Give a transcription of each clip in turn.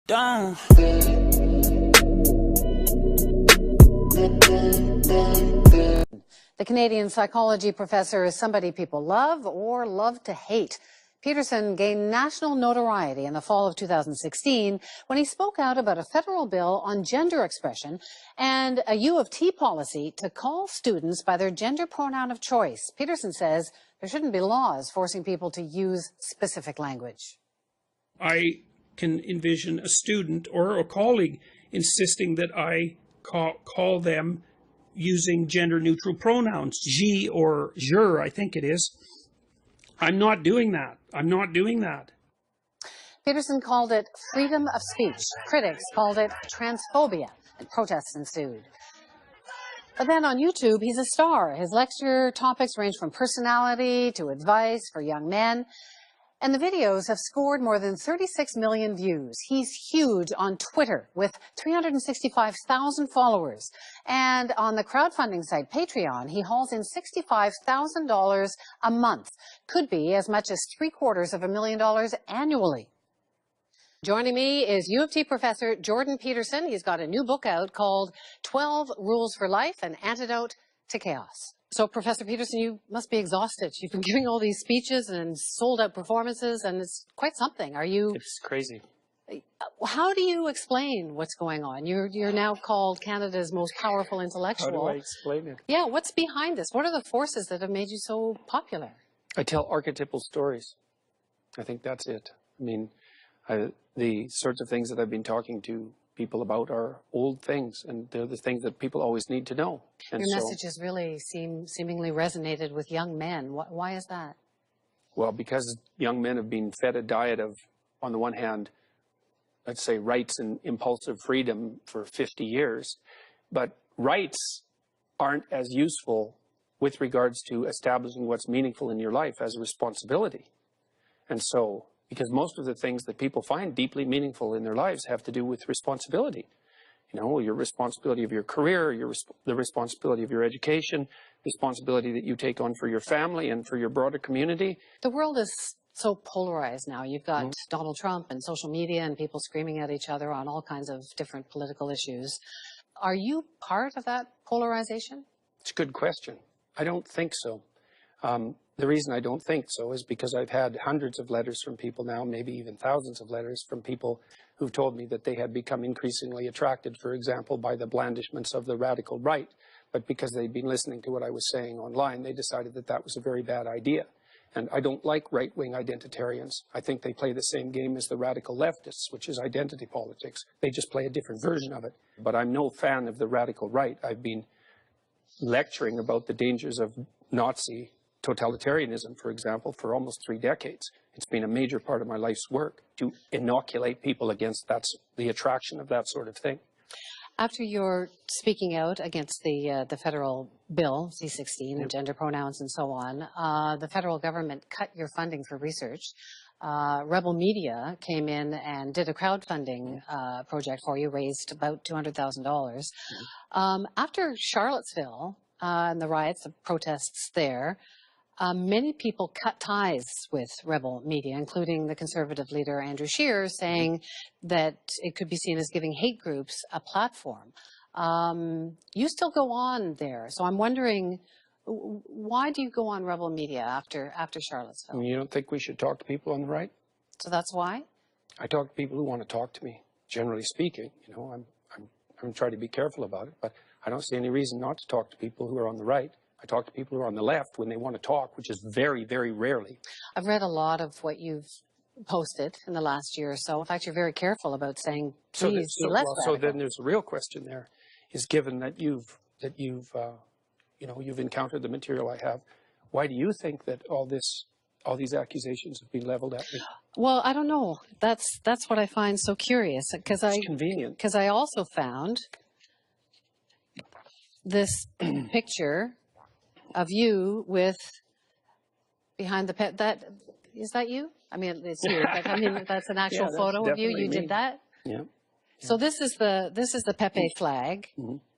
Done. The Canadian psychology professor is somebody people love or love to hate. Peterson gained national notoriety in the fall of 2016 when he spoke out about a federal bill on gender expression and a U of T policy to call students by their gender pronoun of choice. Peterson says there shouldn't be laws forcing people to use specific language. I can envision a student or a colleague insisting that I call them using gender-neutral pronouns, je or je, I think it is. I'm not doing that. I'm not doing that. Peterson called it freedom of speech. Critics called it transphobia, and protests ensued. But then on YouTube, he's a star. His lecture topics range from personality to advice for young men. And the videos have scored more than 36 million views. He's huge on Twitter with 365,000 followers. And on the crowdfunding site Patreon, he hauls in $65,000 a month. Could be as much as $750,000 annually. Joining me is U of T professor Jordan Peterson. He's got a new book out called 12 Rules for Life, An Antidote to Chaos. So, Professor Peterson, you must be exhausted. You've been giving all these speeches and sold-out performances, and it's quite something. Are you... It's crazy. How do you explain what's going on? You're now called Canada's most powerful intellectual. How do I explain it? Yeah, what's behind this? What are the forces that have made you so popular? I tell archetypal stories. I think that's it. I mean, the sorts of things that I've been talking to people about are old things, and they're the things that people always need to know. And your messages really seemingly resonated with young men. Why is that? Well, because young men have been fed a diet of, on the one hand, let's say rights and impulsive freedom for 50 years, but rights aren't as useful with regards to establishing what's meaningful in your life as a responsibility. And so, because most of the things that people find deeply meaningful in their lives have to do with responsibility. You know, your responsibility of your career, the responsibility of your education, responsibility that you take on for your family and for your broader community. The world is so polarized now. You've got Donald Trump and social media and people screaming at each other on all kinds of different political issues. Are you part of that polarization? It's a good question. I don't think so. The reason I don't think so is because I've had hundreds of letters from people now, maybe even thousands of letters from people who've told me that they had become increasingly attracted, for example, by the blandishments of the radical right. But because they'd been listening to what I was saying online, they decided that that was a very bad idea. And I don't like right-wing identitarians. I think they play the same game as the radical leftists, which is identity politics. They just play a different version of it. But I'm no fan of the radical right. I've been lecturing about the dangers of Nazi totalitarianism, for example, for almost 3 decades. It's been a major part of my life's work to inoculate people against the attraction of that sort of thing. After you're speaking out against the federal bill, C-16, and gender pronouns and so on, the federal government cut your funding for research. Rebel Media came in and did a crowdfunding project for you, raised about $200,000. After Charlottesville and the riots, the protests there, many people cut ties with Rebel Media, including the conservative leader Andrew Scheer, saying that it could be seen as giving hate groups a platform. You still go on there, so I'm wondering, why do you go on Rebel Media after Charlottesville? You don't think we should talk to people on the right? So that's why? I talk to people who want to talk to me, generally speaking. You know, I'm trying to be careful about it, but I don't see any reason not to talk to people who are on the right. I talk to people who are on the left when they want to talk, which is very, very rarely. I've read a lot of what you've posted in the last year or so. In fact, you're very careful about saying, please be less radical. So then there's a real question there, is given that you've encountered the material I have, why do you think that all these accusations have been leveled at me? Well, I don't know. That's what I find so curious, because it's convenient. Because I also found this picture of you with behind the pet. Is that you? I mean, it's you. But, I mean, that's an actual photo of you. You did that. Yeah. So this is the Pepe flag.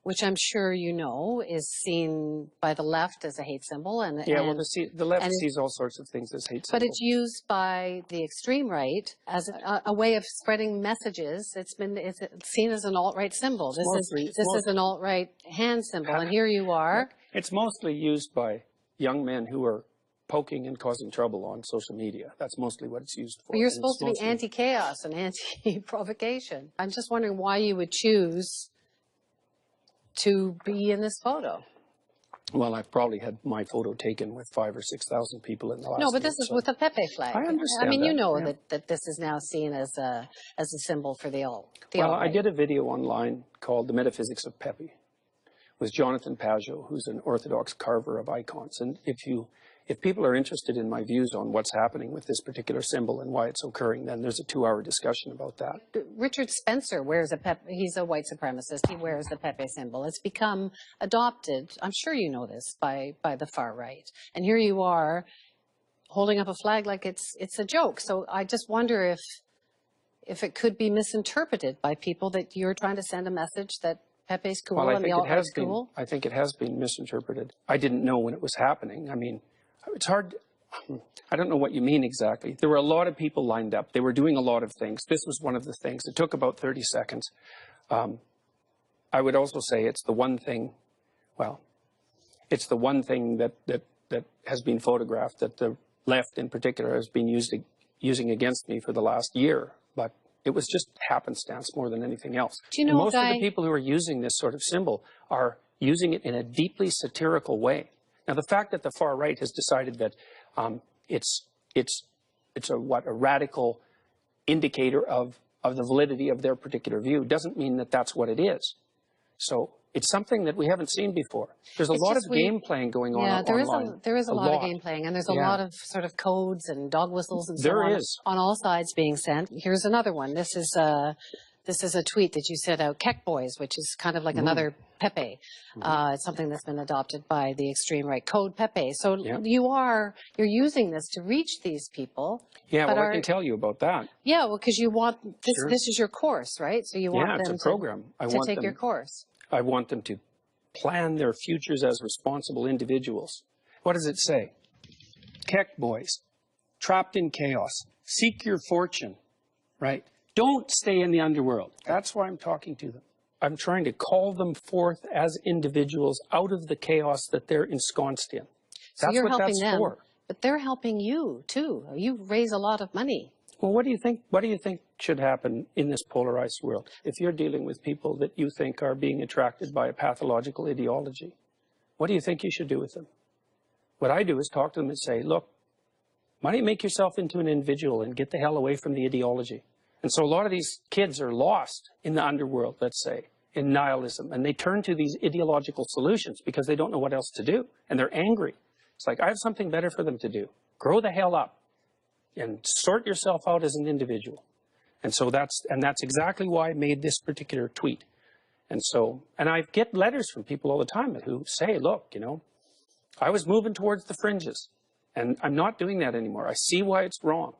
which I'm sure you know is seen by the left as a hate symbol, and Yeah, well, the left and sees all sorts of things as hate but symbols. it's used by the extreme right as a way of spreading messages. It's seen as an alt-right symbol. This is an alt-right hand symbol, and here you are. It's mostly used by young men who are poking and causing trouble on social media. That's mostly what it's used for. But you're supposed to be anti-chaos and anti-provocation. I'm just wondering why you would choose to be in this photo. Well, I've probably had my photo taken with 5,000 or 6,000 people in the last No, but year, this is with the Pepe flag. I understand. I mean, you know yeah. that this is now seen as a symbol for the alt. Well, I did a video online called "The Metaphysics of Pepe" with Jonathan Pajot, who's an Orthodox carver of icons. And if people are interested in my views on what's happening with this particular symbol and why it's occurring, then there's a 2-hour discussion about that. Richard Spencer wears a Pepe. He's a white supremacist. He wears the Pepe symbol. It's become adopted. I'm sure you know this by the far right. And here you are, holding up a flag like it's a joke. So I just wonder if it could be misinterpreted by people that you're trying to send a message that Pepe's cool and the alt-right's cool. I think it has been misinterpreted. I didn't know when it was happening. I mean, it's hard. I don't know what you mean exactly. There were a lot of people lined up. They were doing a lot of things. This was one of the things. It took about 30 seconds. I would also say it's the one thing, well, it's the one thing that has been photographed that the left in particular has been using against me for the last year. But it was just happenstance more than anything else. Do you know most of the people who are using this sort of symbol are using it in a deeply satirical way. Now, the fact that the far right has decided that it's a radical indicator of the validity of their particular view doesn't mean that that's what it is. So it's something that we haven't seen before. There's a lot of game playing going on online. Yeah, there is a lot of game playing, and there's a lot of sort of codes and dog whistles and so on all sides being sent. Here's another one. This is a tweet that you sent out, Keck Boys, which is kind of like another Pepe. It's something that's been adopted by the extreme right. Code Pepe. So you're using this to reach these people. Yeah, well, I can tell you about that. Yeah, well, because you want this. Sure. This is your course, right? So you want them it's a program. to take your course. I want them to plan their futures as responsible individuals. What does it say? Keck Boys, trapped in chaos, seek your fortune, right? Don't stay in the underworld. That's why I'm talking to them. I'm trying to call them forth as individuals out of the chaos that they're ensconced in. That's so what that's for. But they're helping you too. You raise a lot of money. Well, what do you think? What do you think should happen in this polarized world? If you're dealing with people that you think are being attracted by a pathological ideology, what do you think you should do with them? What I do is talk to them and say, look, why don't you make yourself into an individual and get the hell away from the ideology? And so a lot of these kids are lost in the underworld, let's say, in nihilism, and they turn to these ideological solutions because they don't know what else to do, and they're angry. It's like, I have something better for them to do. Grow the hell up and sort yourself out as an individual. And so that's exactly why I made this particular tweet. And I get letters from people all the time who say, look, you know, I was moving towards the fringes, and I'm not doing that anymore. I see why it's wrong.